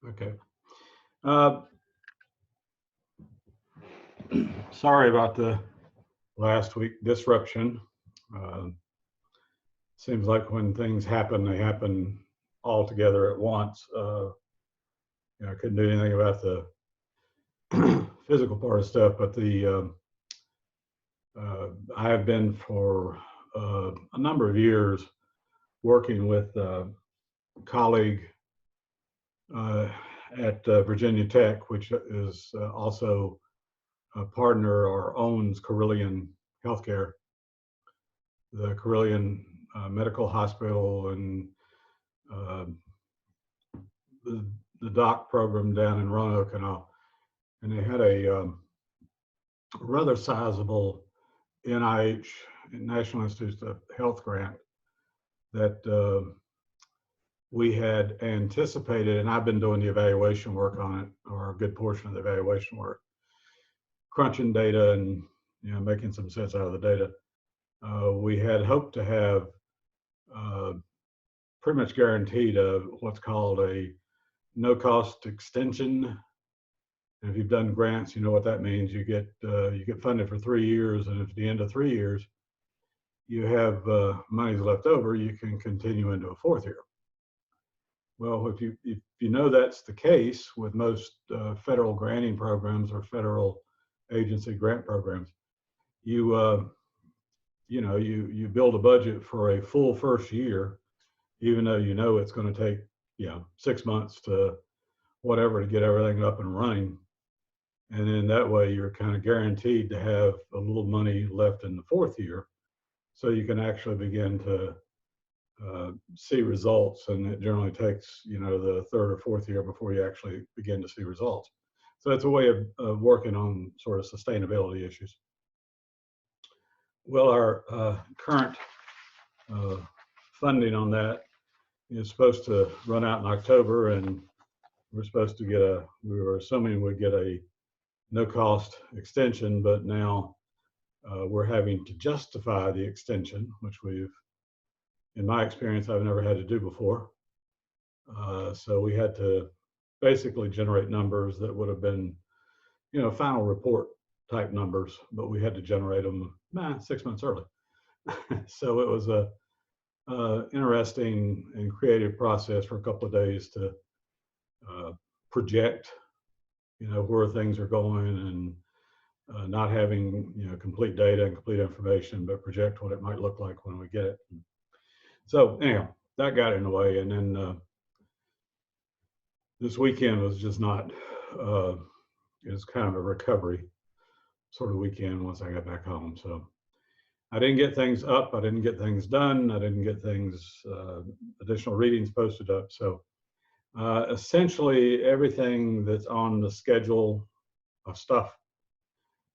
Okay. Uh, Sorry about the last week disruption. Uh, Seems like when things happen, they happen all together at once. I couldn't do anything about the physical part of stuff, but I have been for a number of years working with a colleague uh, at Virginia Tech, which is also a partner or owns Carillion Healthcare, the Carillion Medical Hospital, and uh, the, the doc program down in Roanoke and all. And they had a rather sizable NIH, National Institutes of Health grant that we had anticipated, and I've been doing the evaluation work on it, or a good portion of the evaluation work, crunching data and making some sense out of the data. We had hoped to have uh, pretty much guaranteed what's called a no-cost extension. And if you've done grants, you know what that means. You get funded for 3 years, and if at the end of 3 years you have monies left over, you can continue into a fourth year. Well, if you know that's the case with most federal granting programs or federal agency grant programs, you you build a budget for a full first year, even though you know it's going to take 6 months to whatever to get everything up and running. And then that way you're kind of guaranteed to have a little money left in the fourth year, so you can actually begin to see results. And it generally takes the third or fourth year before you actually begin to see results. So it's a way of working on sort of sustainability issues. Well, our current uh, funding on that is supposed to run out in October, and we were assuming we'd get a no cost extension, but now we're having to justify the extension, which in my experience, I've never had to do before. So we had to basically generate numbers that would have been, final report type numbers, but we had to generate them 6 months early. So it was a interesting and creative process for a couple of days to project, where things are going, and not having complete data and complete information, but project what it might look like when we get it. So anyhow, that got in the way, and then this weekend was just not. It was kind of a recovery sort of weekend once I got back home. So I didn't get things up. I didn't get things done. I didn't get things, additional readings posted up. So essentially everything that's on the schedule of stuff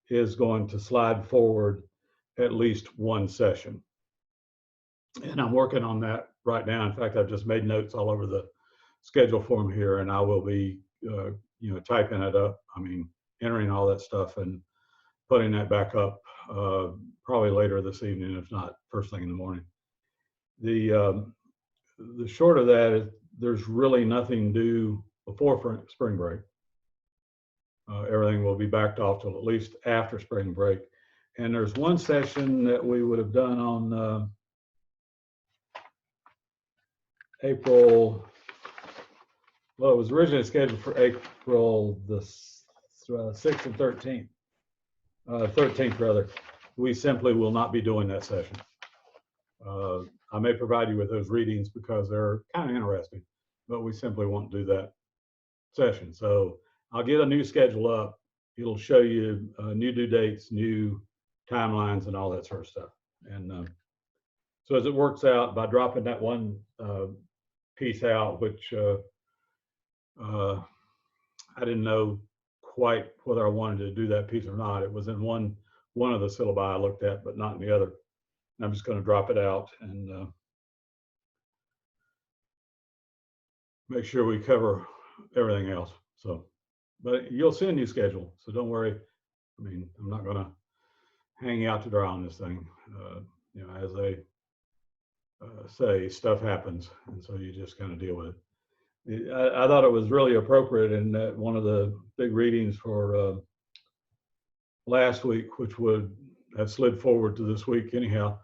is going to slide forward at least one session. And I'm working on that right now. In fact, I've just made notes all over the schedule form here, and I will be, typing it up. I mean, entering all that stuff and putting that back up probably later this evening, if not first thing in the morning. The short of that is there's really nothing due before spring break. Everything will be backed off till at least after spring break. And there's one session that we would have done on April. Well, it was originally scheduled for April the 6th and 13th. 13th rather. We simply will not be doing that session. I may provide you with those readings because they're kind of interesting, but we simply won't do that session. So I'll get a new schedule up. It'll show you new due dates, new timelines, and all that sort of stuff. And so as it works out, by dropping that one piece out, which I didn't know quite whether I wanted to do that piece or not. It was in one of the syllabi I looked at, but not in the other. And I'm just going to drop it out and make sure we cover everything else. So, but you'll see a new schedule, so don't worry. I mean, I'm not going to hang out to dry on this thing. As they say, stuff happens, and so you just kind of deal with it. I thought it was really appropriate in that one of the big readings for last week, which would have slid forward to this week anyhow,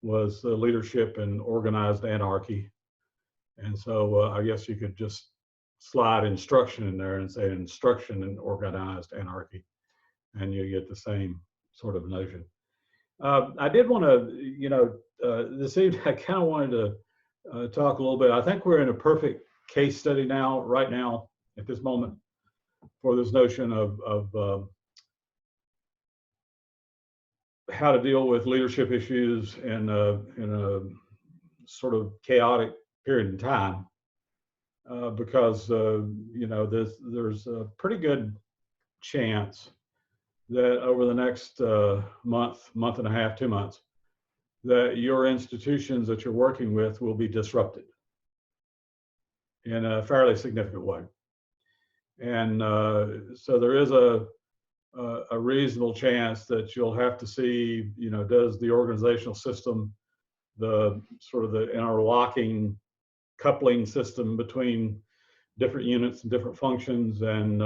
was leadership and organized anarchy. And so I guess you could just slide instruction in there and say instruction and organized anarchy, and you get the same sort of notion. I did want to, this evening, I kind of wanted to talk a little bit. I think we're in a perfect case study right now, at this moment, for this notion of how to deal with leadership issues in a sort of chaotic period in time, because there's a pretty good chance that over the next month and a half, 2 months, that your institutions that you're working with will be disrupted in a fairly significant way. And so there is a reasonable chance that you'll have to see, does the organizational system, the sort of the interlocking coupling system between different units and different functions, and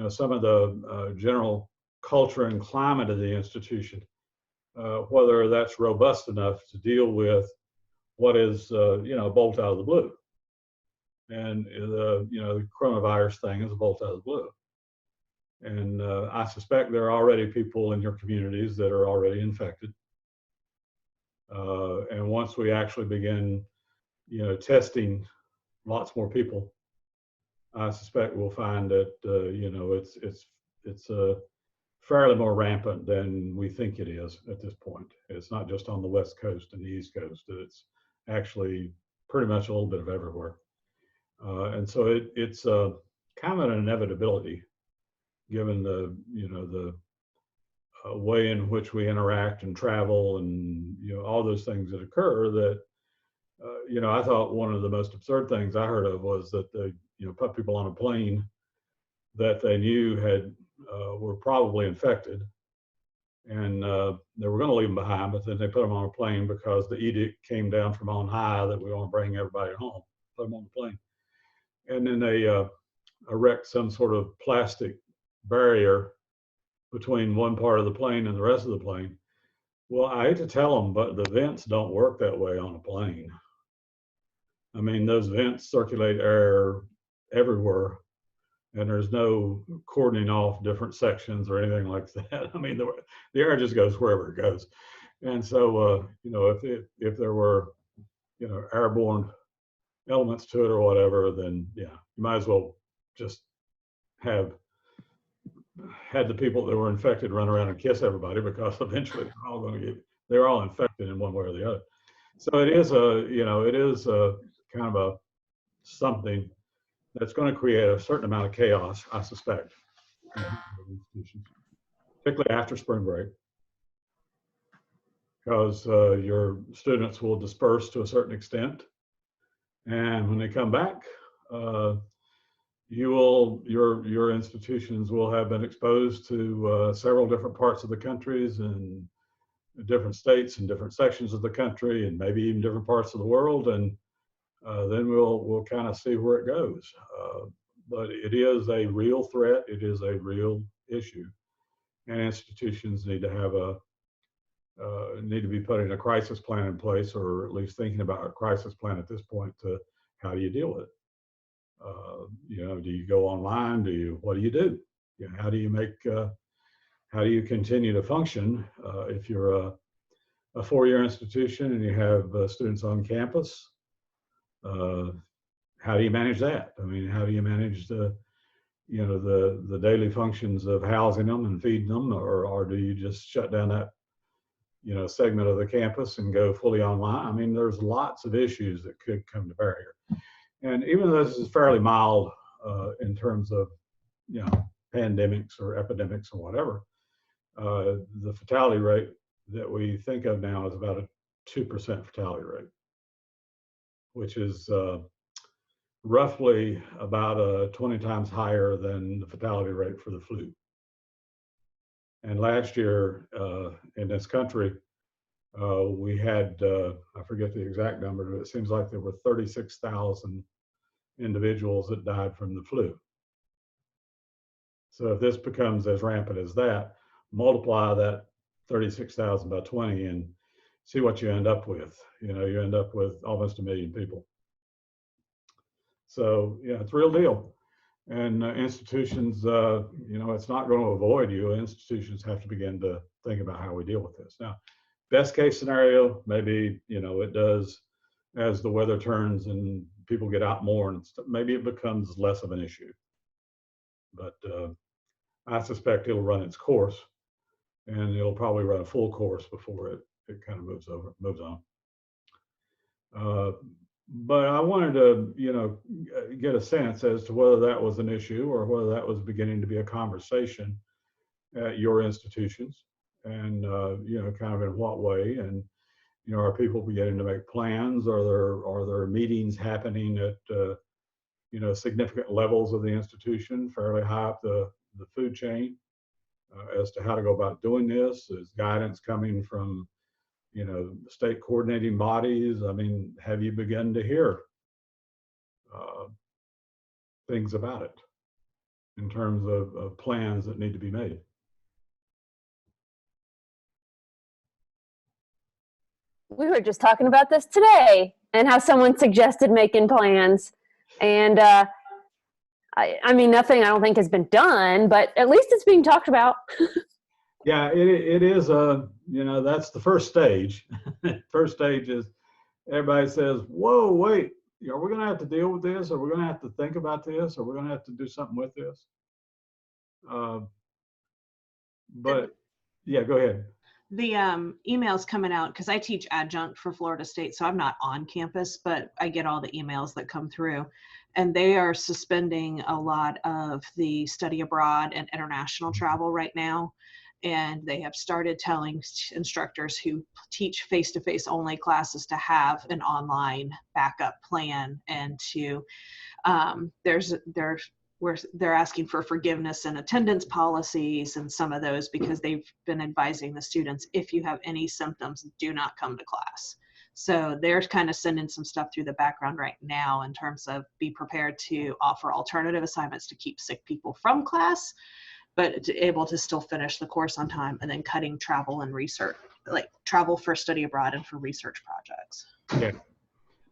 some of the general culture and climate of the institution, whether that's robust enough to deal with what is a bolt out of the blue. And the coronavirus thing is a bolt out of the blue. And I suspect there are already people in your communities that are already infected. And once we actually begin, testing lots more people, I suspect we'll find that it's fairly more rampant than we think it is at this point. It's not just on the West Coast and the East Coast. It's actually pretty much a little bit of everywhere. And so it's kind of an inevitability, given the way in which we interact and travel and all those things that occur, that I thought one of the most absurd things I heard of was that they put people on a plane that they knew were probably infected, and they were going to leave them behind, but then they put them on a plane because the edict came down from on high that we want to bring everybody home, put them on the plane. And then they erect some sort of plastic barrier between one part of the plane and the rest of the plane. Well, I hate to tell them, but the vents don't work that way on a plane. I mean, those vents circulate air everywhere, and there's no cordoning off different sections or anything like that. I mean, the air just goes wherever it goes. And so, if there were, airborne elements to it or whatever, then yeah, you might as well just had the people that were infected run around and kiss everybody, because eventually they're all infected in one way or the other. So it is a kind of a something that's going to create a certain amount of chaos, I suspect, particularly after spring break, because your students will disperse to a certain extent, and when they come back, your institutions will have been exposed to several different parts of the countries and different states and different sections of the country, and maybe even different parts of the world, and then we'll kind of see where it goes. But it is a real threat. It is a real issue, and institutions need to be putting a crisis plan in place, or at least thinking about a crisis plan at this point to how do you deal with it. Do you go online? What do you do? How do you continue to function if you're a four-year institution and you have students on campus? How do you manage that? I mean, how do you manage the daily functions of housing them and feeding them, or do you just shut down that segment of the campus and go fully online? I mean, there's lots of issues that could come to bear here. And even though this is fairly mild in terms of pandemics or epidemics or whatever, the fatality rate that we think of now is about a 2% fatality rate, which is roughly about 20 times higher than the fatality rate for the flu. And last year in this country, we had, I forget the exact number, but it seems like there were 36,000 individuals that died from the flu. So if this becomes as rampant as that, multiply that 36,000 by 20 and see what you end up with. You know, you end up with almost 1 million people. So yeah, it's a real deal. And institutions, you know, it's not going to avoid you. Institutions have to begin to think about how we deal with this. Now, best case scenario, maybe, you know, it does as the weather turns and people get out more, and maybe it becomes less of an issue. But I suspect it'll run its course, and it'll probably run a full course before it kind of moves on. But I wanted to, you know, get a sense as to whether that was an issue or whether that was beginning to be a conversation at your institutions, and you know, kind of in what way, and you know, are people beginning to make plans? Are there meetings happening at you know, significant levels of the institution, fairly high up the food chain, as to how to go about doing this? Is guidance coming from, you know, state coordinating bodies? I mean, have you begun to hear things about it in terms of plans that need to be made? We were just talking about this today, and how someone suggested making plans. And I mean, nothing I don't think has been done, but at least it's being talked about. Yeah, it is you know, that's the first stage. First stage is everybody says, whoa, wait, you know, we're going to have to deal with this, or we're going to have to think about this, or we're going to have to do something with this. But yeah, go ahead. The emails coming out, because I teach adjunct for Florida State, so I'm not on campus, but I get all the emails that come through, and they are suspending a lot of the study abroad and international travel right now. And they have started telling instructors who teach face-to-face only classes to have an online backup plan, and to they're asking for forgiveness and attendance policies and some of those, because they've been advising the students, if you have any symptoms, do not come to class. So they're kind of sending some stuff through the background right now in terms of be prepared to offer alternative assignments to keep sick people from class, but to able to still finish the course on time, and then cutting travel and research, like travel for study abroad and for research projects. Yeah.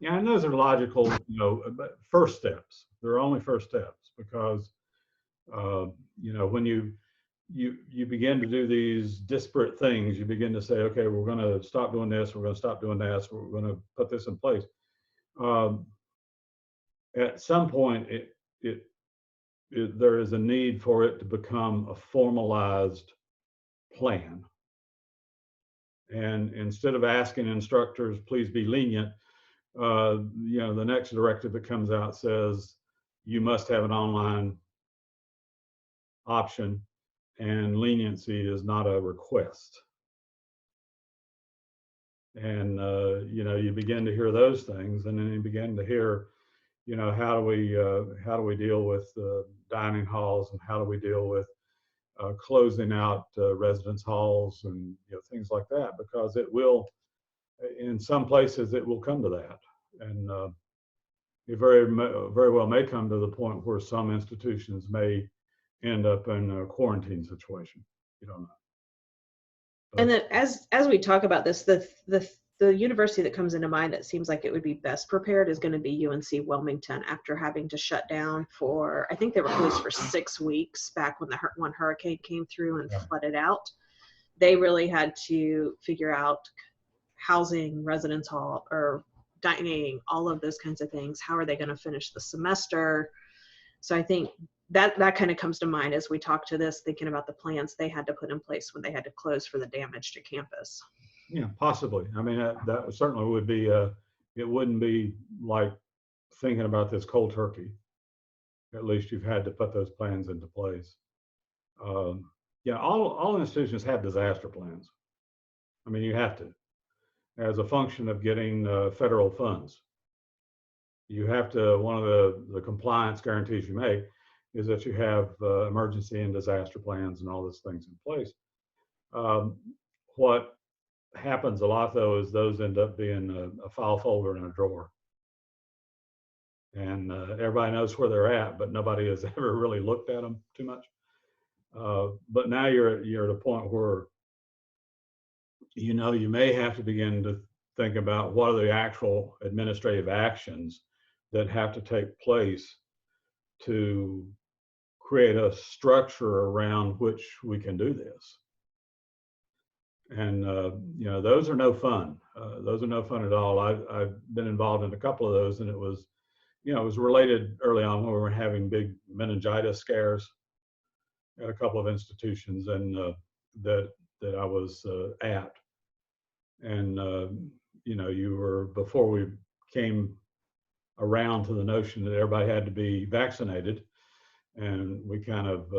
Yeah, and those are logical, you know, first steps. They're only first steps, because, you know, when you begin to do these disparate things, you begin to say, okay, we're going to stop doing this, we're going to stop doing that, so we're going to put this in place. At some point, there is a need for it to become a formalized plan. And instead of asking instructors, please be lenient, you know, the next directive that comes out says you must have an online option, and leniency is not a request. And you know, you begin to hear those things, and then you begin to hear, you know, how do we deal with dining halls, and how do we deal with closing out residence halls, and you know, things like that, because it will, in some places, it will come to that. And it very well may come to the point where some institutions may end up in a quarantine situation. You don't know. But, and then as we talk about this, the university that comes into mind that seems like it would be best prepared is going to be UNC Wilmington, after having to shut down for, I think they were closed for 6 weeks back when one hurricane came through and flooded out. They really had to figure out housing, residence hall, or dining, all of those kinds of things. How are they going to finish the semester? So I think that kind of comes to mind as we talk to this, thinking about the plans they had to put in place when they had to close for the damage to campus. Yeah, possibly. I mean, that certainly would be, it wouldn't be like thinking about this cold turkey. At least you've had to put those plans into place. Yeah, all institutions have disaster plans. I mean, you have to, as a function of getting federal funds. You have to, one of the compliance guarantees you make is that you have emergency and disaster plans and all those things in place. What happens a lot, though, is those end up being a file folder in a drawer. and everybody knows where they're at, but nobody has ever really looked at them too much. But now you're at a point where, you know, you may have to begin to think about what are the actual administrative actions that have to take place to create a structure around which we can do this. And you know, those are no fun. Those are no fun at all. I've been involved in a couple of those, and it was, you know, it was related early on when we were having big meningitis scares at a couple of institutions, and that I was at. And you know, you were, before we came around to the notion that everybody had to be vaccinated, and we kind of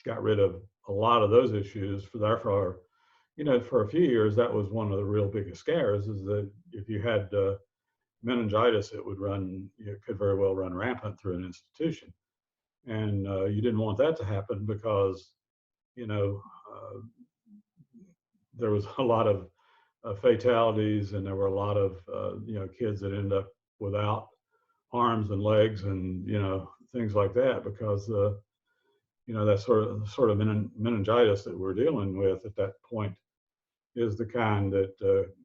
got rid of a lot of those issues. Therefore, you know, for a few years, that was one of the real biggest scares, is that if you had meningitis, it could very well run rampant through an institution. And you didn't want that to happen because, you know, there was a lot of fatalities, and there were a lot of, you know, kids that end up without arms and legs and, you know, things like that, because, you know, that sort of meningitis that we're dealing with at that point is the kind that,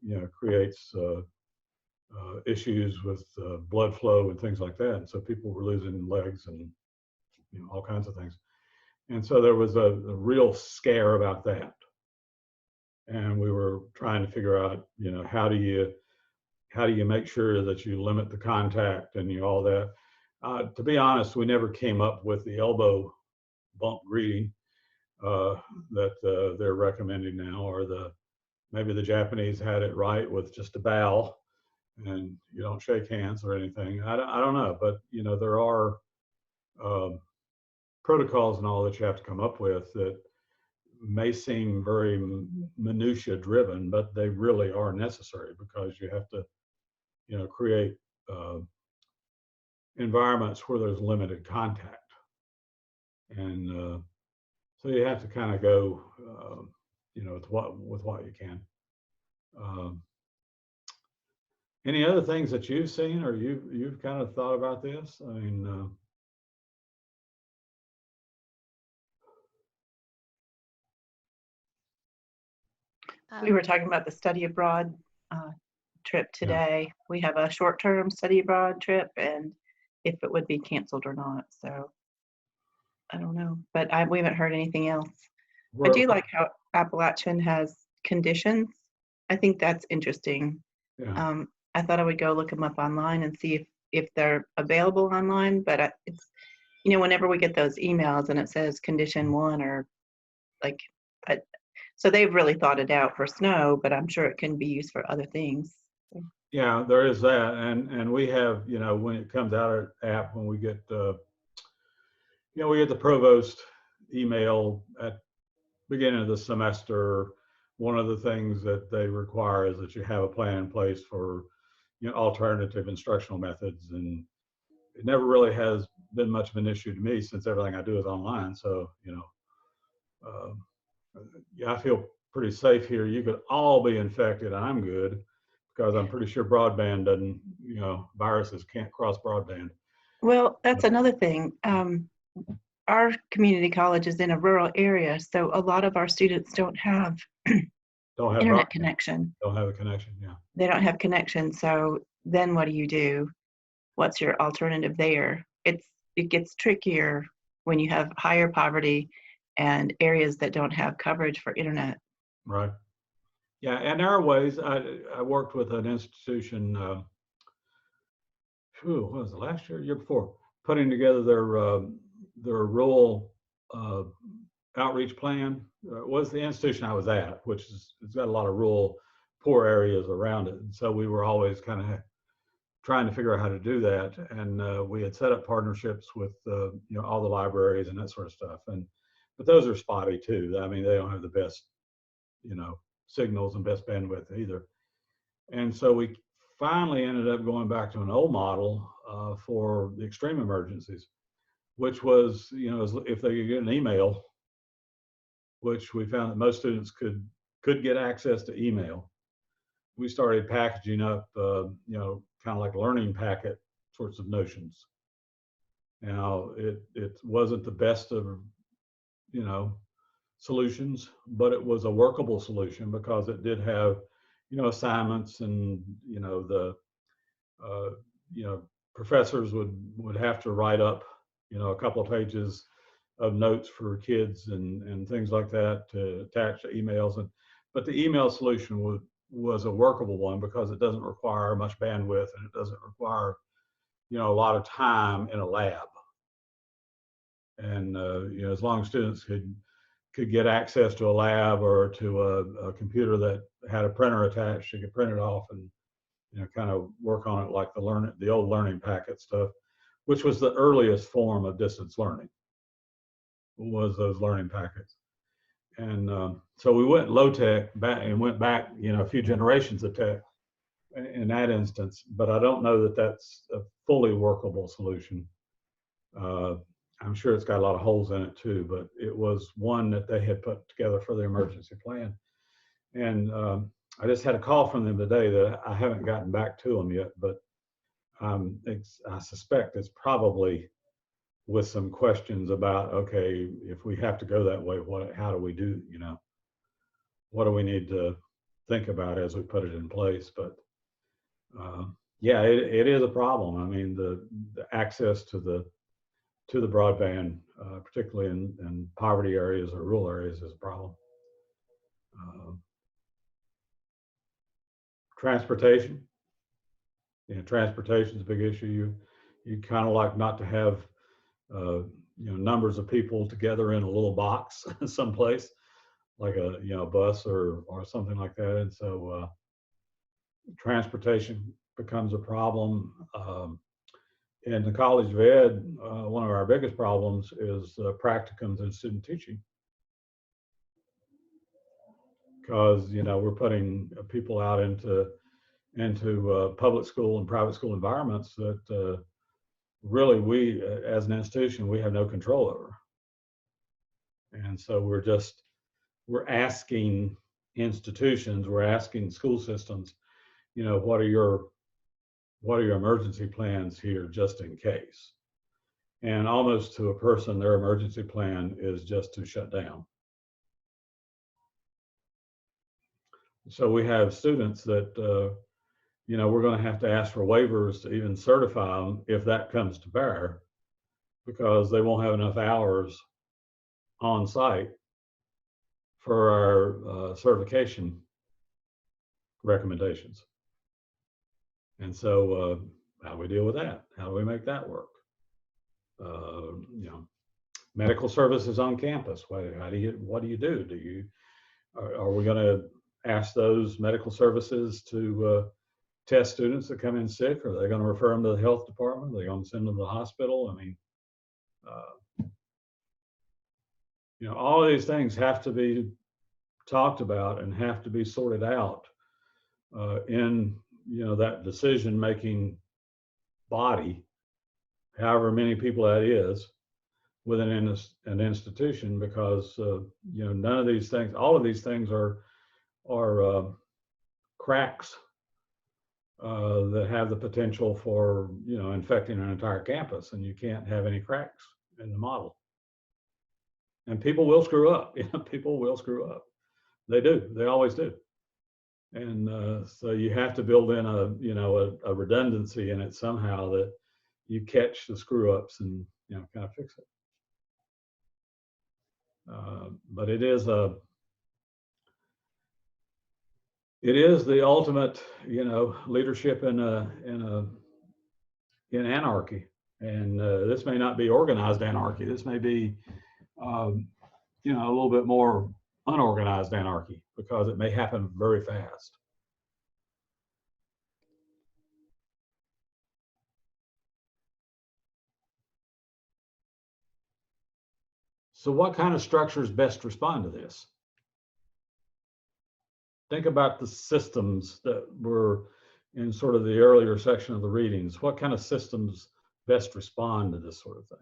you know, creates issues with blood flow and things like that. And so people were losing legs and, you know, all kinds of things. And so there was a real scare about that. And we were trying to figure out, you know, how do you make sure that you limit the contact and all that. To be honest, we never came up with the elbow bump greeting that they're recommending now, or maybe the Japanese had it right with just a bow and you don't shake hands or anything. I don't know, but, you know, there are protocols and all that you have to come up with that may seem very minutia driven, but they really are necessary, because you have to, you know, create environments where there's limited contact. And so you have to kind of go, you know, with what you can. Any other things that you've seen, or you've kind of thought about this? I mean, we were talking about the study abroad trip today. We have a short-term study abroad trip, and if it would be canceled or not. So I don't know, but we haven't heard anything else. I do like how Appalachian has conditions. I think that's interesting. Yeah. I thought I would go look them up online and see if they're available online, but it's, you know, whenever we get those emails and it says condition 1 or like, so they've really thought it out for snow, but I'm sure it can be used for other things. Yeah, there is that. And we have, you know, when it comes out of app, when we get, you know, we get the provost email at beginning of the semester. One of the things that they require is that you have a plan in place for, you know, alternative instructional methods. And it never really has been much of an issue to me, since everything I do is online. So, you know, yeah, I feel pretty safe here. You could all be infected. I'm good, because I'm pretty sure broadband doesn't, you know, viruses can't cross broadband. Well, that's another thing. Our community college is in a rural area, so a lot of our students don't have internet connection. Don't have a connection, yeah. They don't have connection, so then what do? What's your alternative there? It gets trickier when you have higher poverty and areas that don't have coverage for internet. Right. Yeah, and there are ways. I worked with an institution, what was it, last year before, putting together their rural outreach plan. It was the institution I was at, which it's got a lot of rural, poor areas around it. And so we were always kind of trying to figure out how to do that. And we had set up partnerships with, you know, all the libraries and that sort of stuff. But those are spotty too. I mean, they don't have the best, you know, signals and best bandwidth either. And so we finally ended up going back to an old model for the extreme emergencies, which was, you know, if they could get an email, which we found that most students could get access to email. We started packaging up, you know, kind of like learning packet sorts of notions. Now, it wasn't the best of, solutions, but it was a workable solution because it did have, assignments and, uh, professors would have to write up, a couple of pages of notes for kids and things like that to attach to emails. But the email solution was a workable one because it doesn't require much bandwidth and it doesn't require, a lot of time in a lab. And as long as students could get access to a lab or to a computer that had a printer attached, you could print it off and kind of work on it like the old learning packet stuff, which was the earliest form of distance learning, was those learning packets. And so we went low tech back and went back, a few generations of tech in that instance, but I don't know that that's a fully workable solution. I'm sure it's got a lot of holes in it too, but it was one that they had put together for the emergency plan. And I just had a call from them today that I haven't gotten back to them yet, but I suspect it's probably with some questions about, okay, if we have to go that way, how do we do, what do we need to think about as we put it in place? But yeah, it is a problem. I mean, the access to the broadband, particularly in poverty areas or rural areas, is a problem. Transportation. Transportation is a big issue. You kind of like not to have numbers of people together in a little box someplace, like a bus or something like that. And so transportation becomes a problem. In the College of Ed, one of our biggest problems is practicums in student teaching, because we're putting people out into public school and private school environments that really we, as an institution, we have no control over. And so we're asking institutions, we're asking school systems, what are your emergency plans here just in case? And almost to a person, their emergency plan is just to shut down. So we have students that, we're going to have to ask for waivers to even certify them if that comes to bear, because they won't have enough hours on site for our certification recommendations. And so how do we deal with that? How do we make that work? Medical services on campus. What do you do? Are we going to ask those medical services to test students that come in sick? Are they going to refer them to the health department? Are they going to send them to the hospital? I mean, all of these things have to be talked about and have to be sorted out in that decision-making body, however many people that is, within an institution, because none of these things, all of these things are cracks that have the potential for infecting an entire campus, and you can't have any cracks in the model. And people will screw up. People will screw up. They do. They always do. And so you have to build in a redundancy in it somehow, that you catch the screw ups and kind of fix it. But it is the ultimate leadership in anarchy. And this may not be organized anarchy. This may be a little bit more unorganized anarchy, because it may happen very fast. So what kind of structures best respond to this? Think about the systems that were in sort of the earlier section of the readings. What kind of systems best respond to this sort of thing?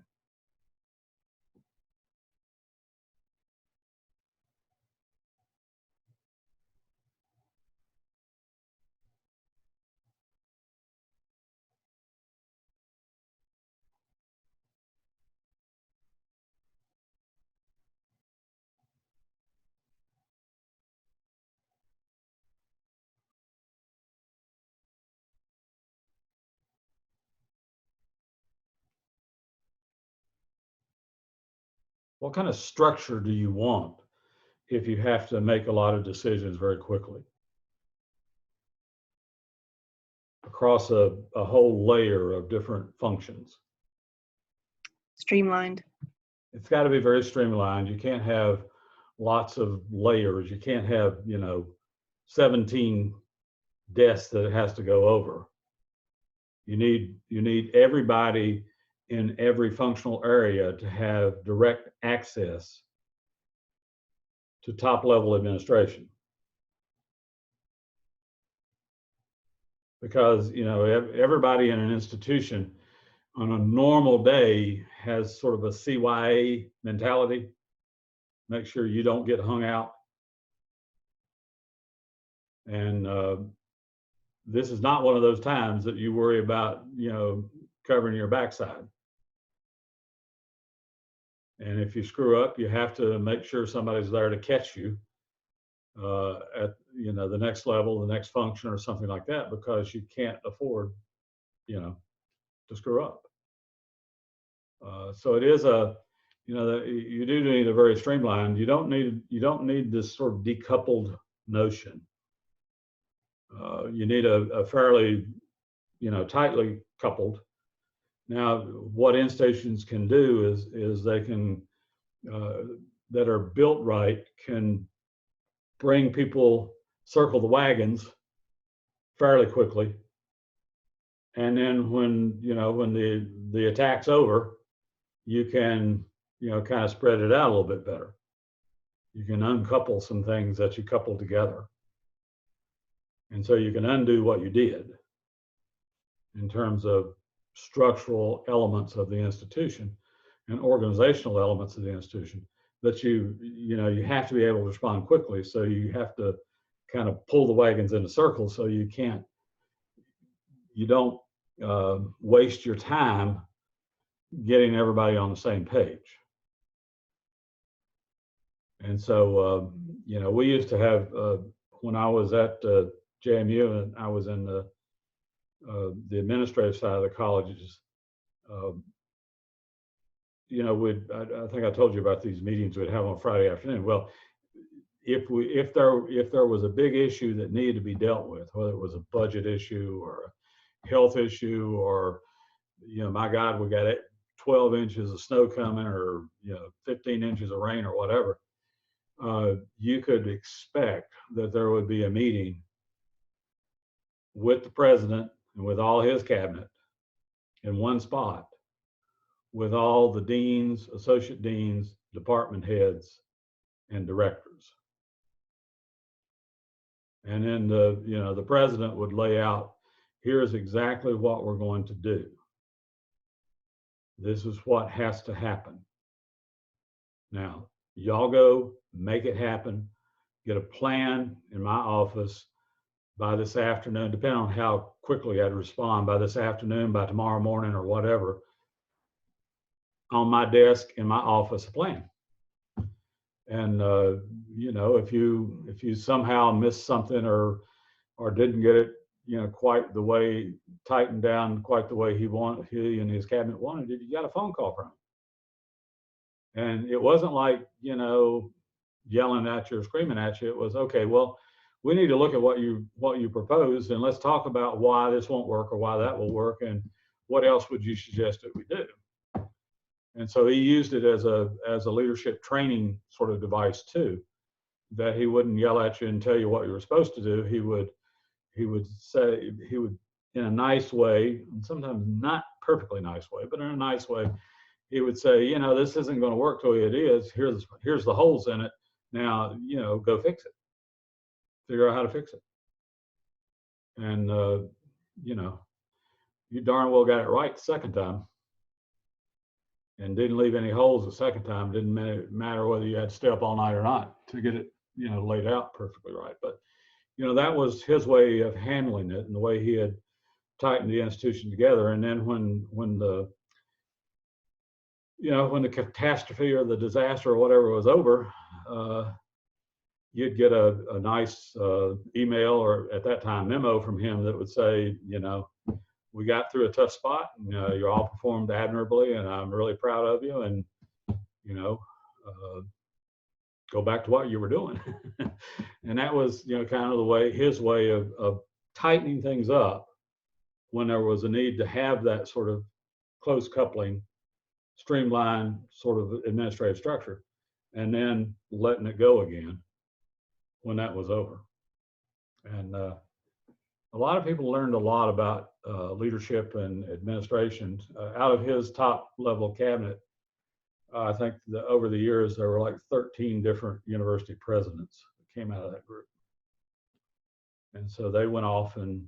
what kind of structure do you want if you have to make a lot of decisions very quickly across a whole layer of different functions? Streamlined. It's got to be very streamlined. You can't have lots of layers. You can't have, 17 desks that it has to go over. You need everybody in every functional area to have direct access to top level administration. Because, everybody in an institution on a normal day has sort of a CYA mentality. Make sure you don't get hung out. And this is not one of those times that you worry about, covering your backside. And if you screw up, you have to make sure somebody's there to catch you at, the next level, the next function or something like that, because you can't afford, to screw up. So it is you do need a very streamlined. You don't need this sort of decoupled notion. You need a fairly, tightly coupled. Now, what institutions can do is they can, that are built right, can bring people, circle the wagons fairly quickly. And then when the attack's over, you can, kind of spread it out a little bit better. You can uncouple some things that you coupled together. And so you can undo what you did in terms of structural elements of the institution and organizational elements of the institution that you have to be able to respond quickly. So you have to kind of pull the wagons in a circle so you don't waste your time getting everybody on the same page. And so, we used to have, when I was at JMU and I was in the administrative side of the colleges, I think I told you about these meetings we'd have on Friday afternoon. Well, if there was a big issue that needed to be dealt with, whether it was a budget issue or a health issue, or my God, we got 12 inches of snow coming, or 15 inches of rain or whatever, you could expect that there would be a meeting with the president and with all his cabinet in one spot, with all the deans, associate deans, department heads, and directors. And then the president would lay out, here's exactly what we're going to do. This is what has to happen. Now, y'all go make it happen. Get a plan in my office by this afternoon, depending on how quickly I'd respond, by this afternoon, by tomorrow morning, or whatever. On my desk in my office, a plan. And if you somehow missed something or didn't get it quite the way, tightened down quite the way he and his cabinet wanted it, you got a phone call from him. And it wasn't like yelling at you or screaming at you. It was, okay, well, we need to look at what you proposed, and let's talk about why this won't work or why that will work, and what else would you suggest that we do. And so he used it as a leadership training sort of device too, that he wouldn't yell at you and tell you what you were supposed to do. He would in a nice way, and sometimes not perfectly nice way, but in a nice way, he would say, this isn't going to work the way it is. Here's the holes in it. Now, go fix it. Figure out how to fix it. And you darn well got it right the second time. And didn't leave any holes the second time. Didn't matter whether you had to stay up all night or not to get it, laid out perfectly right. But, that was his way of handling it and the way he had tightened the institution together. And then when the catastrophe or the disaster or whatever was over, you'd get a nice email, or at that time memo, from him that would say, we got through a tough spot, and you all performed admirably, and I'm really proud of you, and go back to what you were doing. And that was, kind of his way of tightening things up when there was a need to have that sort of close coupling, streamlined sort of administrative structure, and then letting it go again when that was over. And a lot of people learned a lot about leadership and administration out of his top level cabinet. I think over the years, there were like 13 different university presidents that came out of that group. And so they went off and,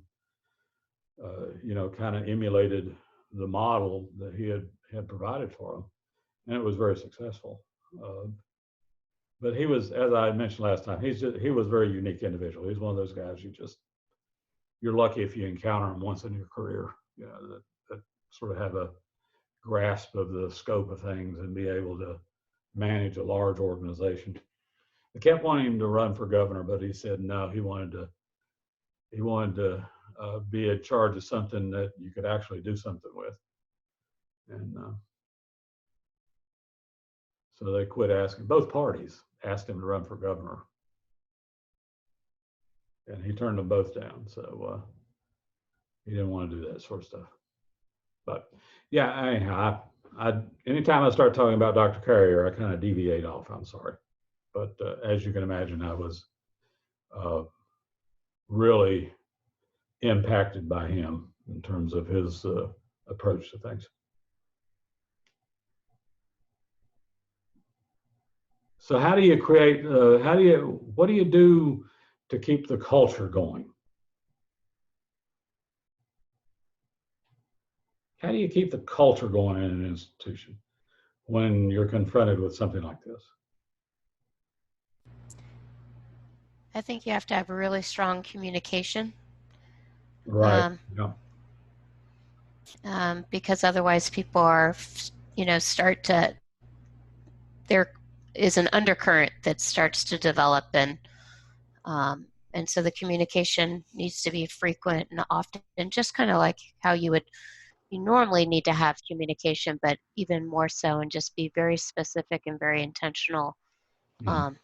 kind of emulated the model that he had provided for them. And it was very successful. But he was, as I mentioned last time, he was a very unique individual. He's one of those guys you're lucky if you encounter him once in your career, that sort of have a grasp of the scope of things and be able to manage a large organization. I kept wanting him to run for governor, but he said no. He wanted to be in charge of something that you could actually do something with, and so they quit asking. Both parties asked him to run for governor, and he turned them both down. So he didn't want to do that sort of stuff. But yeah, anyhow, anytime I start talking about Dr. Carrier, I kind of deviate off. I'm sorry. But as you can imagine, I was really impacted by him in terms of his approach to things. So how do you create, what do you do to keep the culture going? How do you keep the culture going in an institution when you're confronted with something like this? I think you have to have a really strong communication. Right. Because otherwise people are, there is an undercurrent that starts to develop, and so the communication needs to be frequent and often, and just kind of like how you normally need to have communication, but even more so, and just be very specific and very intentional. Mm-hmm.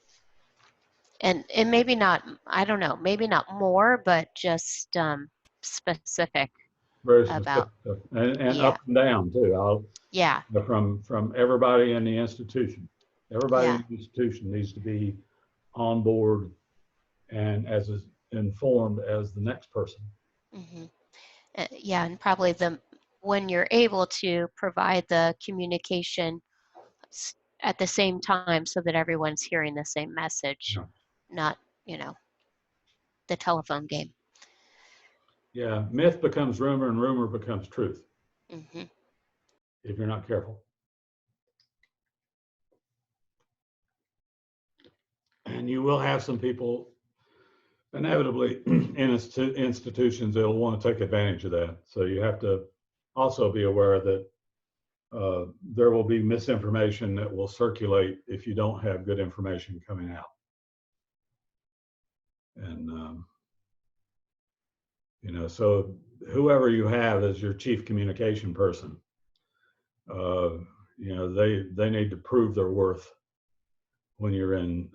And maybe not, I don't know, maybe not more, but just specific. Very specific. About, and yeah. Up and down too. Yeah. From everybody in the institution. Everybody in the institution needs to be on board and as informed as the next person. Mm-hmm. Yeah, and probably when you're able to provide the communication at the same time so that everyone's hearing the same message, not, the telephone game. Yeah, myth becomes rumor and rumor becomes truth. Mm-hmm. If you're not careful. And you will have some people inevitably in institutions that'll want to take advantage of that. So you have to also be aware that there will be misinformation that will circulate if you don't have good information coming out. And, so whoever you have as your chief communication person, they need to prove their worth when you're in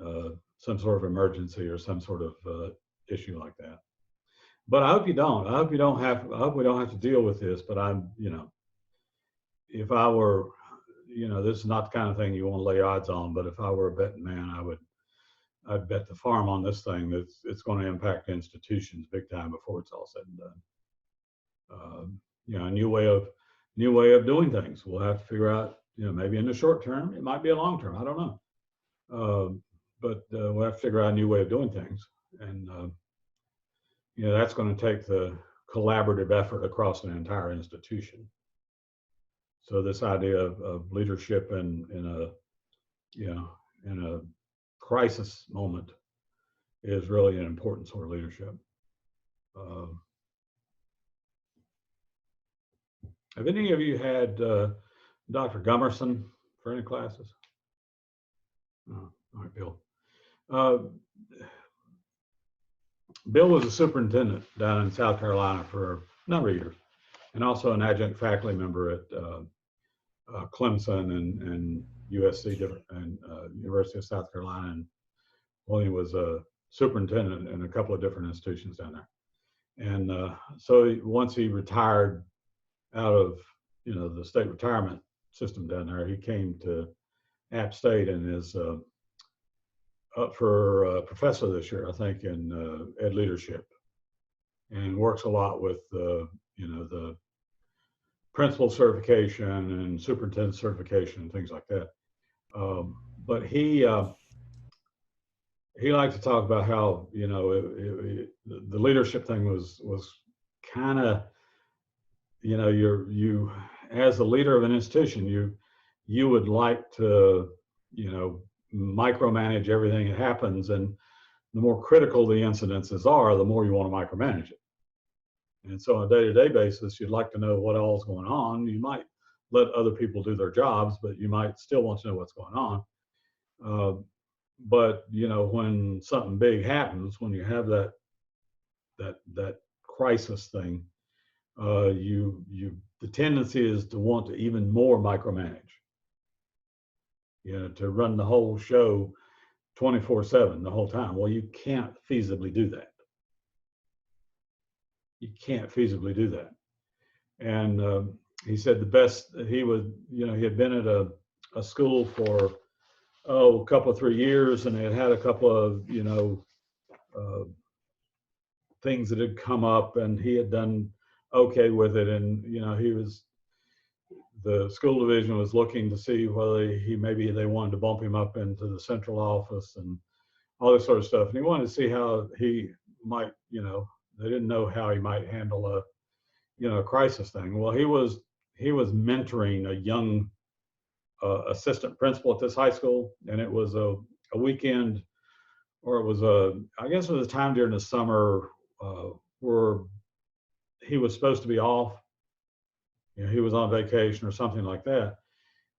some sort of emergency or some sort of issue like that. But I hope you don't. I hope we don't have to deal with this. But if I were, this is not the kind of thing you want to lay odds on. But if I were a betting man, I'd bet the farm on this thing that it's going to impact institutions big time before it's all said and done. A new way of doing things. We'll have to figure out. Maybe in the short term, it might be a long term. I don't know. But we'll have to figure out a new way of doing things. And, that's going to take the collaborative effort across an entire institution. So this idea of leadership in a crisis moment is really an important sort of leadership. Have any of you had Dr. Gummerson for any classes? Oh, all right, Bill. Bill was a superintendent down in South Carolina for a number of years, and also an adjunct faculty member at Clemson and USC and University of South Carolina, and William was a superintendent in a couple of different institutions down there. And so once he retired out of the state retirement system down there, he came to App State and is up for professor this year, I think, in ed leadership, and works a lot with the principal certification and superintendent certification and things like that. But he liked to talk about how the leadership thing was kind of you as the leader of an institution, you would like to micromanage everything that happens, and the more critical the incidences are, the more you want to micromanage it. And so on a day-to-day basis, you'd like to know what all's going on. You might let other people do their jobs, but you might still want to know what's going on. But when something big happens, when you have that crisis thing, the tendency is to want to even more micromanage. To run the whole show 24/7 the whole time. Well, you can't feasibly do that. You can't feasibly do that. And he said the best he had been at a school for a couple of 3 years, and they had a couple of things that had come up, and he had done okay with it. And the school division was looking to see whether maybe they wanted to bump him up into the central office and all this sort of stuff. And he wanted to see how he might, they didn't know how he might handle a crisis thing. Well, he was mentoring a young assistant principal at this high school, and it was a weekend, or it was I guess it was a time during the summer where he was supposed to be off. He was on vacation or something like that,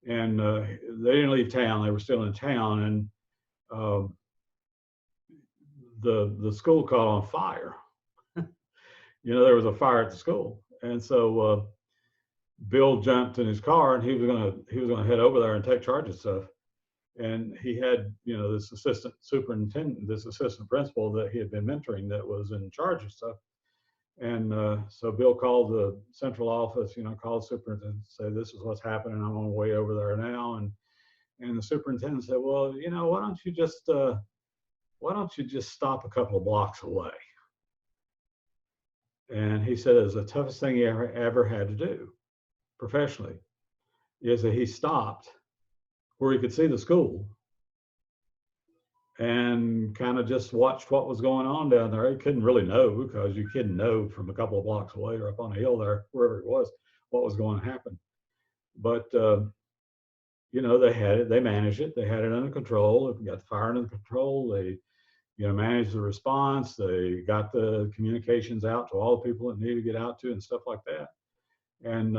and they didn't leave town. They were still in town, and the school caught on fire. There was a fire at the school, and so Bill jumped in his car, and he was gonna head over there and take charge of stuff. And he had this assistant superintendent, this assistant principal that he had been mentoring, that was in charge of stuff. And so Bill called the central office, called the superintendent, say, this is what's happening. I'm on my way over there now. And the superintendent said, well, why don't you just stop a couple of blocks away? And he said it was the toughest thing he ever had to do professionally, is that he stopped where he could see the school and kind of just watched what was going on down there. He couldn't really know, because you couldn't know from a couple of blocks away or up on a hill there, wherever it was, what was going to happen. But they had it, they managed it, they had it under control. They got the fire under control. They managed the response. They got the communications out to all the people that needed to get out to and stuff like that. And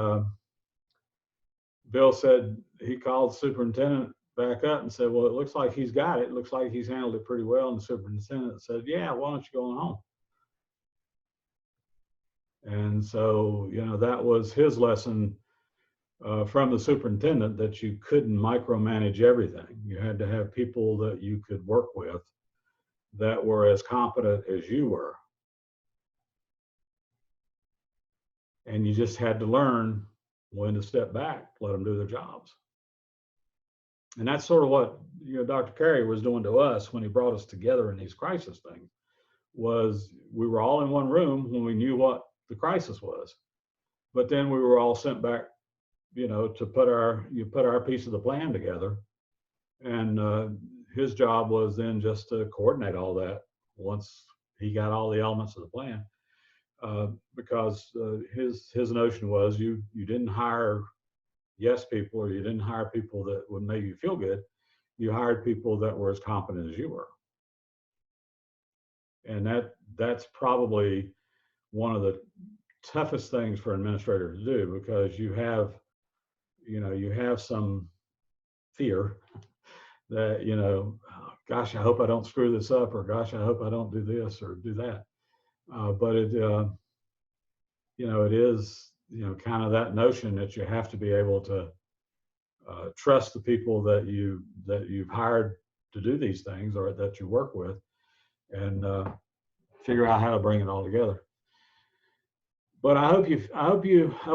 Bill said he called the superintendent back up and said, well, it looks like he's got it. It looks like he's handled it pretty well. And the superintendent said, yeah, why don't you go on home? And so, that was his lesson from the superintendent, that you couldn't micromanage everything. You had to have people that you could work with that were as competent as you were. And you just had to learn when to step back, let them do their jobs. And that's sort of what Dr. Carey was doing to us when he brought us together in these crisis things. Was we were all in one room when we knew what the crisis was, but then we were all sent back, to put our piece of the plan together. And his job was then just to coordinate all that once he got all the elements of the plan. Because his notion was you didn't hire yes people, or you didn't hire people that would make you feel good. You hired people that were as competent as you were. And that's probably one of the toughest things for an administrator to do, because you have some fear that, oh, gosh, I hope I don't screw this up, or gosh, I hope I don't do this or do that. But it is, kind of that notion that you have to be able to trust the people that you've hired to do these things or that you work with, and figure out how to bring it all together. But I hope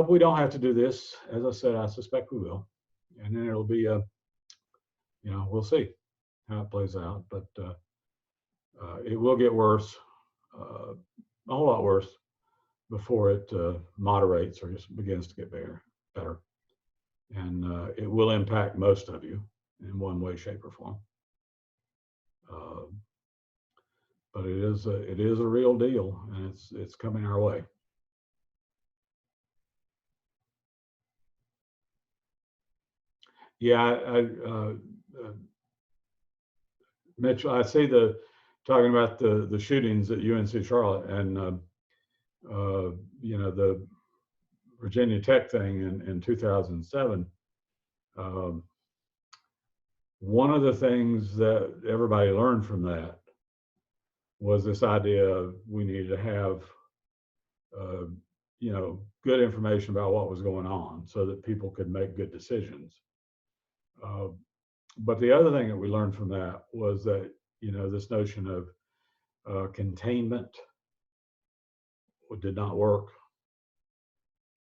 we don't have to do this. As I said, I suspect we will, and then it'll be we'll see how it plays out. But it will get worse, a whole lot worse, before it moderates or just begins to get better. And it will impact most of you in one way, shape, or form. But it is a real deal, and it's coming our way. Yeah, Mitch, I see talking about the shootings at UNC Charlotte, and the Virginia Tech thing in 2007. One of the things that everybody learned from that was this idea of we needed to have good information about what was going on so that people could make good decisions. But the other thing that we learned from that was that this notion of containment did not work,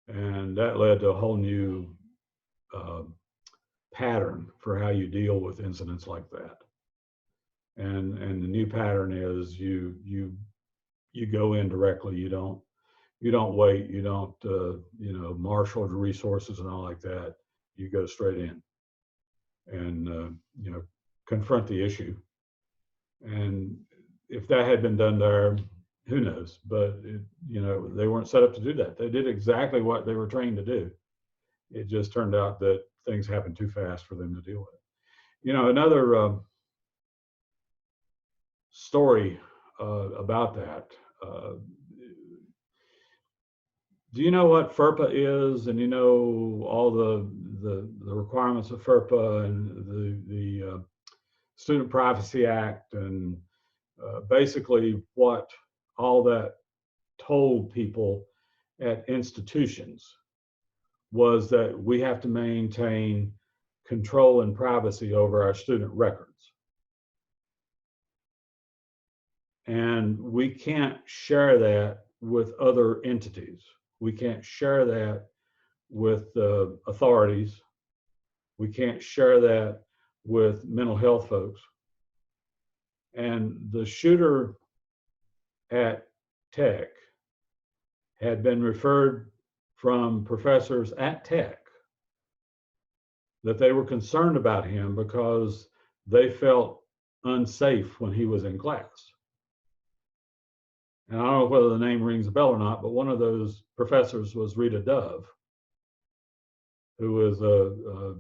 and that led to a whole new pattern for how you deal with incidents like that. And the new pattern is you go in directly. You don't wait. You don't marshal the resources and all like that. You go straight in and confront the issue. And if that had been done there, who knows? But they weren't set up to do that. They did exactly what they were trained to do. It just turned out that things happened too fast for them to deal with. Another story about that. Do you know what FERPA is? And all the requirements of FERPA and the Student Privacy Act, and basically what all that told people at institutions was that we have to maintain control and privacy over our student records. And we can't share that with other entities. We can't share that with authorities. We can't share that with mental health folks. And the shooter at Tech had been referred from professors at Tech that they were concerned about him because they felt unsafe when he was in class. And I don't know whether the name rings a bell or not, but one of those professors was Rita Dove, who was a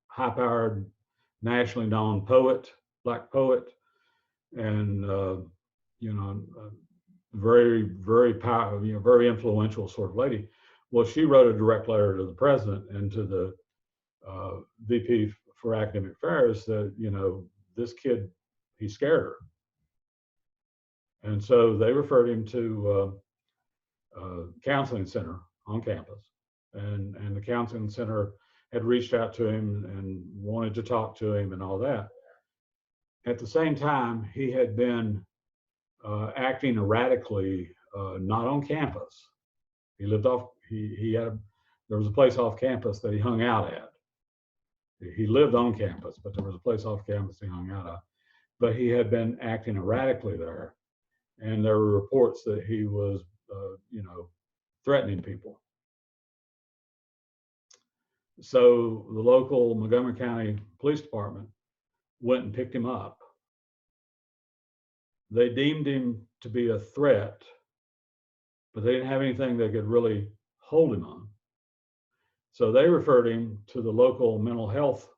high-powered, nationally known poet, Black poet, and very, very powerful, very influential sort of lady. Well, she wrote a direct letter to the president and to the VP for Academic Affairs that this kid, he scared her. And so they referred him to a counseling center on campus, and the counseling center had reached out to him and wanted to talk to him and all that. At the same time, he had been acting erratically, not on campus. He lived off. There was a place off campus that he hung out at. He lived on campus, but there was a place off campus he hung out at. But he had been acting erratically there, and there were reports that he was, threatening people. So the local Montgomery County Police Department went and picked him up. They deemed him to be a threat, but they didn't have anything they could really hold him on. So they referred him to the local mental health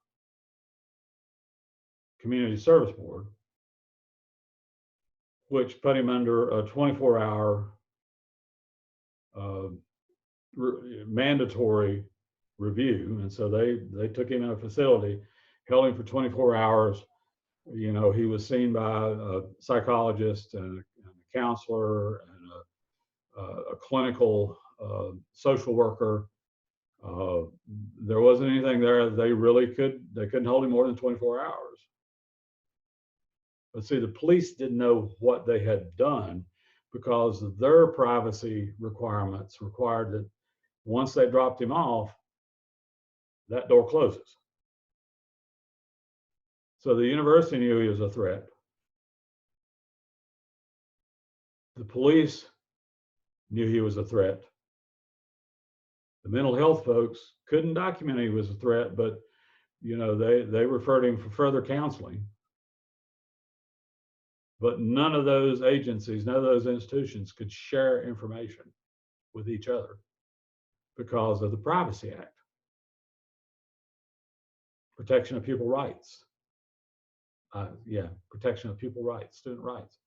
community service board, which put him under a 24-hour mandatory review. And so they took him in a facility, held him for 24 hours. He was seen by a psychologist and a counselor and a clinical social worker. There wasn't anything there. They couldn't hold him more than 24 hours. But see, the police didn't know what they had done because their privacy requirements required that once they dropped him off, that door closes. So the university knew he was a threat. The police knew he was a threat. The mental health folks couldn't document he was a threat, but they referred him for further counseling. But none of those agencies, none of those institutions could share information with each other because of the Privacy Act. Protection of pupil rights. Protection of pupil rights, student rights.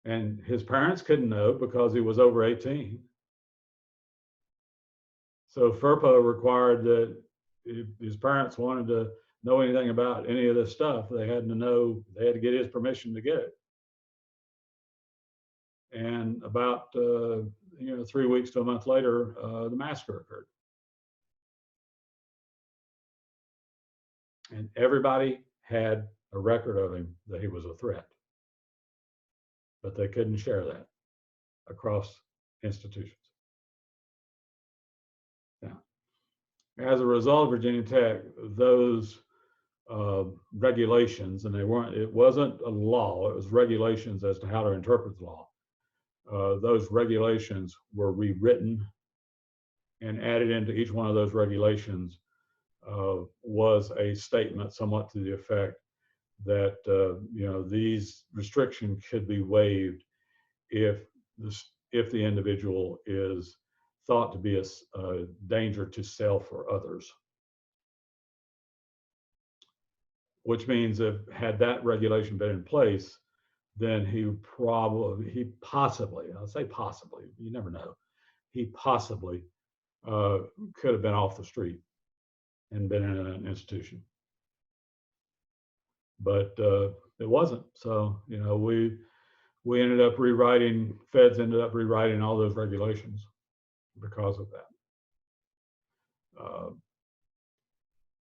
And his parents couldn't know because he was over 18. So FERPA required that if his parents wanted to know anything about any of this stuff, they had to get his permission to get it. And about 3 weeks to a month later, the massacre occurred. And everybody had a record of him that he was a threat. But they couldn't share that across institutions. Now, as a result of Virginia Tech, those regulations, and it wasn't a law, it was regulations as to how to interpret the law. Those regulations were rewritten, and added into each one of those regulations was a statement somewhat to the effect that these restrictions could be waived if the individual is thought to be a danger to self or others. Which means if had that regulation been in place, then he possibly, I'll say possibly, you never know, he possibly could have been off the street and been in an institution. But it wasn't. So, we ended up feds ended up rewriting all those regulations because of that.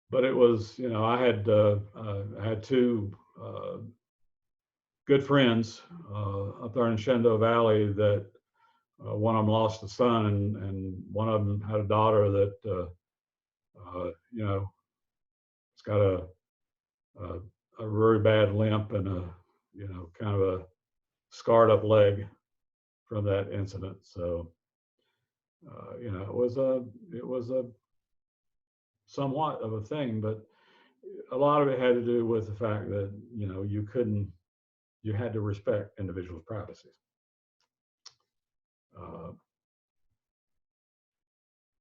But it was, I had two good friends up there in Shenandoah Valley that one of them lost a son, and one of them had a daughter that, it's got a very bad limp and kind of a scarred up leg from that incident. So, it was a somewhat of a thing, but a lot of it had to do with the fact that, you had to respect individuals' privacy.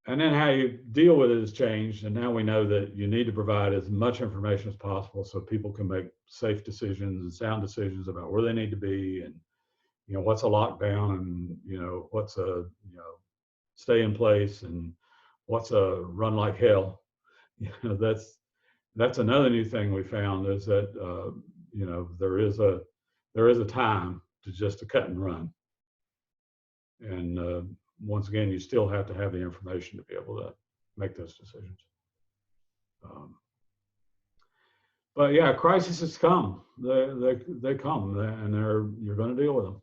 And then how you deal with it has changed, and now we know that you need to provide as much information as possible so people can make safe decisions and sound decisions about where they need to be, and what's a lockdown, and what's a stay in place, and what's a run like hell. That's another new thing we found, is that there is a time to cut and run, and once again, you still have to have the information to be able to make those decisions. But yeah, crises come. They come, and you're going to deal with them.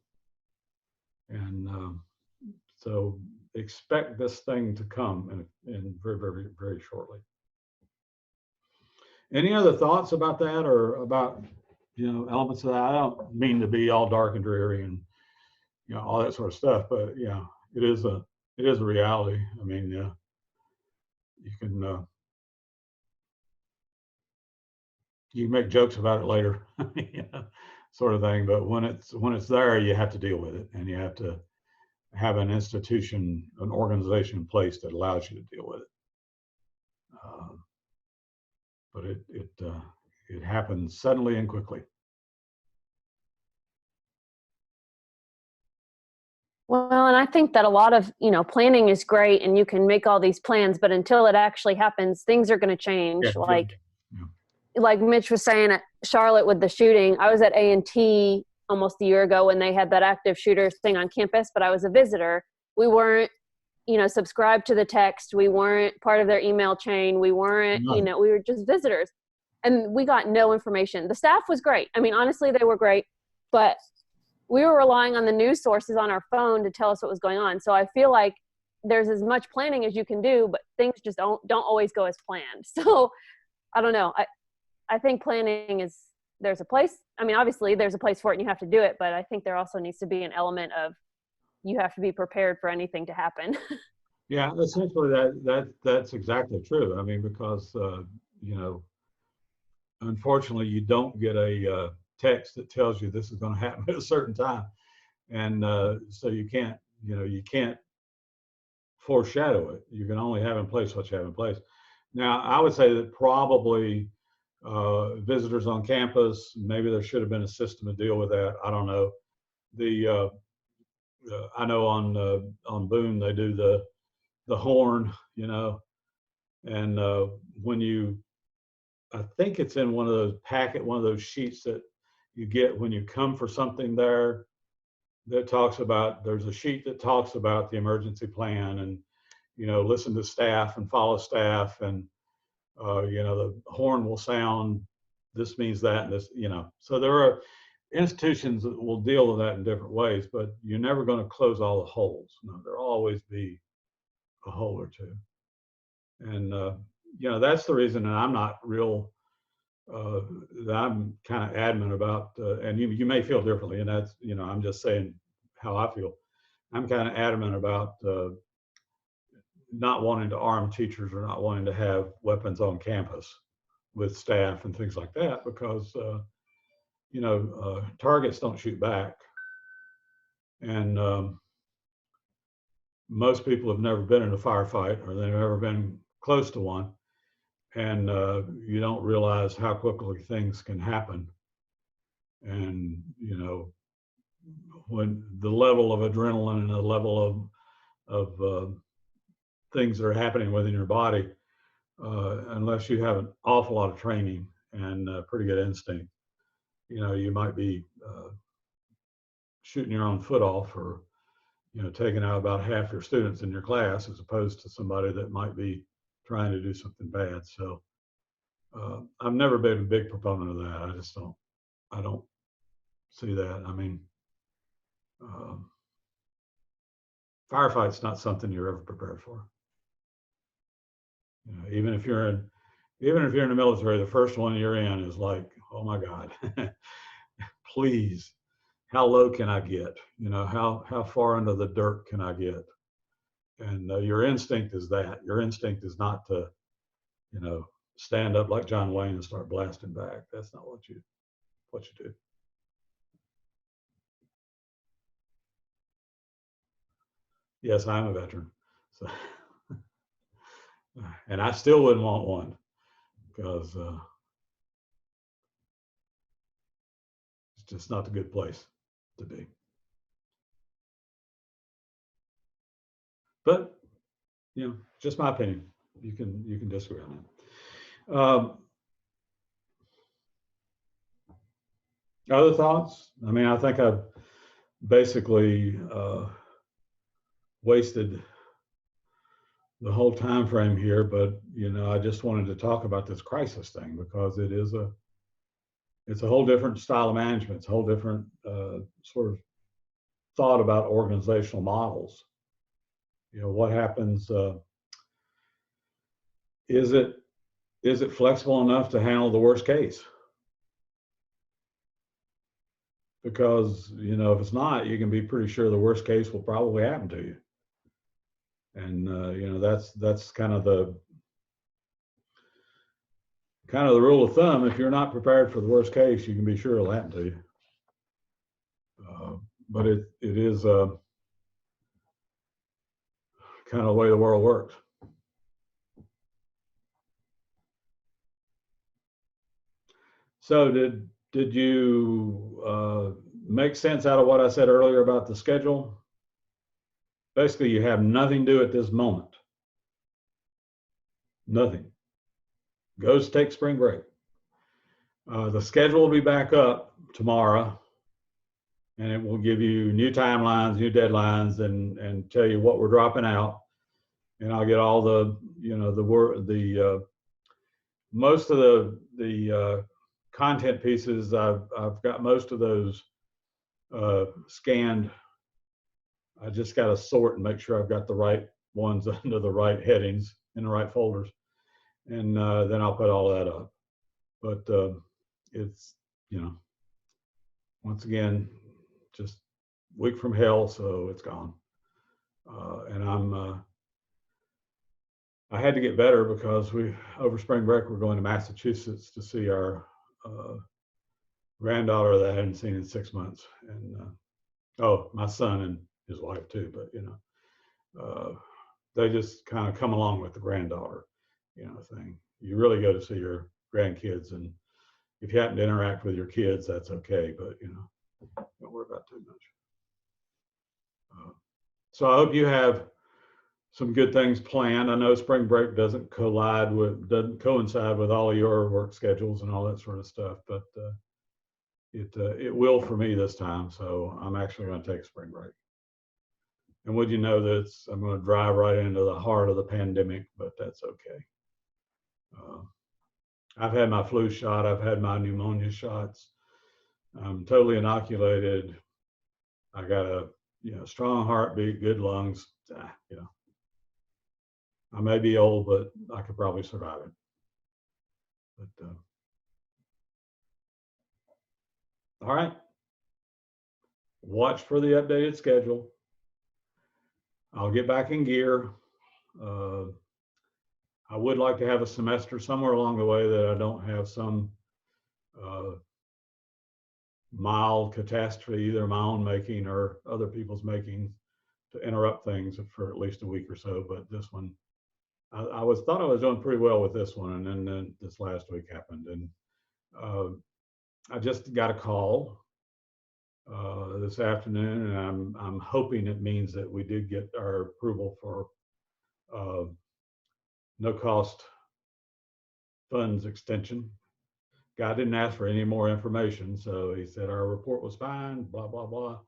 And so expect this thing to come in very, very, very shortly. Any other thoughts about that, or about elements of that? I don't mean to be all dark and dreary and all that sort of stuff, but yeah. It is a reality. I mean, you can make jokes about it later, sort of thing. But when it's there, you have to deal with it, and you have to have an institution, an organization in place that allows you to deal with it. But it happens suddenly and quickly. Well, and I think that a lot of, planning is great, and you can make all these plans, but until it actually happens, things are going to change. Yeah. Like Mitch was saying at Charlotte with the shooting, I was at A&T almost a year ago when they had that active shooter thing on campus, but I was a visitor. We weren't subscribed to the text. We weren't part of their email chain. We weren't, No. we were just visitors. And we got no information. The staff was great. I mean, honestly, they were great. But we were relying on the news sources on our phone to tell us what was going on. So I feel like there's as much planning as you can do, but things just don't always go as planned. So I don't know. I think planning there's a place. I mean, obviously there's a place for it and you have to do it, but I think there also needs to be an element of you have to be prepared for anything to happen. Yeah, essentially that's exactly true. I mean, because unfortunately, you don't get a text that tells you this is going to happen at a certain time, and so you can't foreshadow it. You can only have in place what you have in place. Now, I would say that probably visitors on campus, maybe there should have been a system to deal with that. I don't know. I know on Boone they do the horn, and when I think it's in one of those sheets that you get when you come for something there that talks about, there's a sheet that talks about the emergency plan and, listen to staff and follow staff and, the horn will sound, this means that, and this, so there are institutions that will deal with that in different ways, but you're never going to close all the holes. No, there'll always be a hole or two. And, that's the reason that I'm not real, that I'm kind of adamant about, and you may feel differently, and that's, I'm just saying how I feel. I'm kind of adamant about not wanting to arm teachers or not wanting to have weapons on campus with staff and things like that, because, targets don't shoot back. And most people have never been in a firefight or they've never been close to one. And you don't realize how quickly things can happen. And, when the level of adrenaline and the level of things that are happening within your body, unless you have an awful lot of training and pretty good instinct, you might be shooting your own foot off or, taking out about half your students in your class as opposed to somebody that might be trying to do something bad. So I've never been a big proponent of that. I don't see that. I mean, firefight's not something you're ever prepared for. Even if you're in the military, the first one you're in is like, oh my God, please, how low can I get? How far under the dirt can I get? And your instinct is that. Your instinct is not to, stand up like John Wayne and start blasting back. That's not what you do. Yes, I'm a veteran. So, and I still wouldn't want one because it's just not a good place to be. But, just my opinion. You can disagree on that. Other thoughts? I mean, I think I've basically wasted the whole time frame here, but I just wanted to talk about this crisis thing because it's a whole different style of management. It's a whole different sort of thought about organizational models. What happens? Is it flexible enough to handle the worst case? Because if it's not, you can be pretty sure the worst case will probably happen to you. And that's kind of the rule of thumb. If you're not prepared for the worst case, you can be sure it'll happen to you. But it is kind of the way the world works. So did you make sense out of what I said earlier about the schedule? Basically, you have nothing to do at this moment. Nothing. Goes take spring break. The schedule will be back up tomorrow, and it will give you new timelines, new deadlines, and tell you what we're dropping out. and I'll get all the, you know, most of the content pieces. I've got most of those scanned. I just got to sort and make sure I've got the right ones under the right headings in the right folders, and then I'll put all that up. But it's, you know, once again, just week from hell, so it's gone. And I had to get better because over spring break, we're going to Massachusetts to see our granddaughter that I hadn't seen in 6 months. And oh, my son and his wife too, but you know, they just kind of come along with the granddaughter, you know, thing. You really go to see your grandkids, and if you happen to interact with your kids, that's okay, but you know, don't worry about too much. So I hope you have some good things planned. I know spring break doesn't coincide with all of your work schedules and all that sort of stuff, but it will for me this time. So I'm actually going to take a spring break. And would you know that I'm going to drive right into the heart of the pandemic, but that's okay. I've had my flu shot. I've had my pneumonia shots. I'm totally inoculated. I got a, you know, strong heartbeat, good lungs. You know, I may be old, but I could probably survive it. But all right. Watch for the updated schedule. I'll get back in gear. I would like to have a semester somewhere along the way that I don't have some mild catastrophe, either my own making or other people's making, to interrupt things for at least a week or so. But this one, I thought I was doing pretty well with this one, and then this last week happened, and I just got a call this afternoon, and I'm hoping it means that we did get our approval for no cost funds extension. Guy didn't ask for any more information, so he said our report was fine, blah blah blah.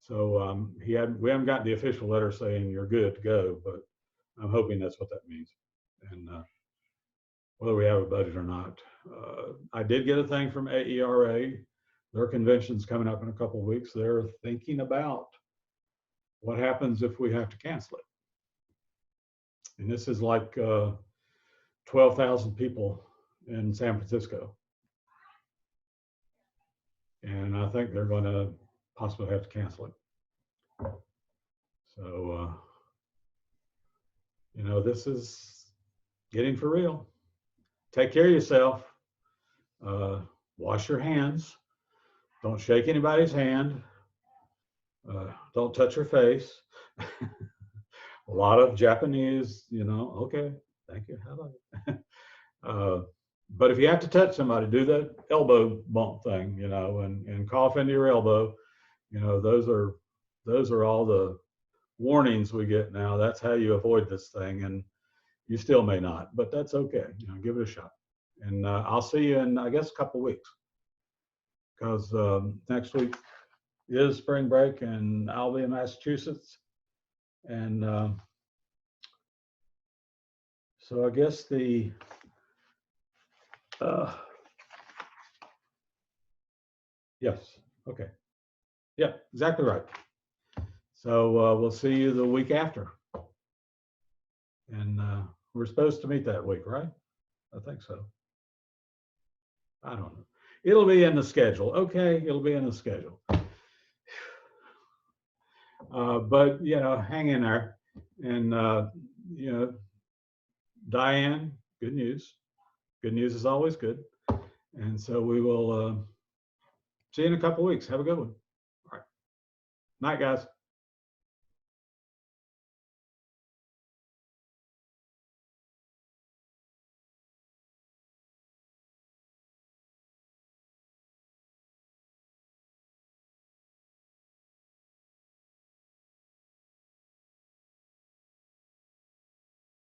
So we haven't got the official letter saying you're good to go, but I'm hoping that's what that means. And whether we have a budget or not, I did get a thing from AERA. Their convention's coming up in a couple of weeks. They're thinking about what happens if we have to cancel it. And this is like 12,000 people in San Francisco. And I think they're going to possibly have to cancel it. So, you know, this is getting for real. Take care of yourself. Wash your hands. Don't shake anybody's hand. Don't touch your face. A lot of Japanese, you know, okay, thank you. How about it? But if you have to touch somebody, do that elbow bump thing, you know, and cough into your elbow. You know, those are all the warnings we get now. That's how you avoid this thing, and you still may not, but that's okay. You know, give it a shot. And I'll see you in, I guess, a couple of weeks, because next week is spring break, and I'll be in Massachusetts, and so I guess yes, okay. Yeah, exactly right. So we'll see you the week after. And we're supposed to meet that week, right? I think so. I don't know. It'll be in the schedule. Okay, it'll be in the schedule. But, you know, hang in there. And, you know, Diane, good news. Good news is always good. And so we will see you in a couple of weeks. Have a good one. All right. Night, guys.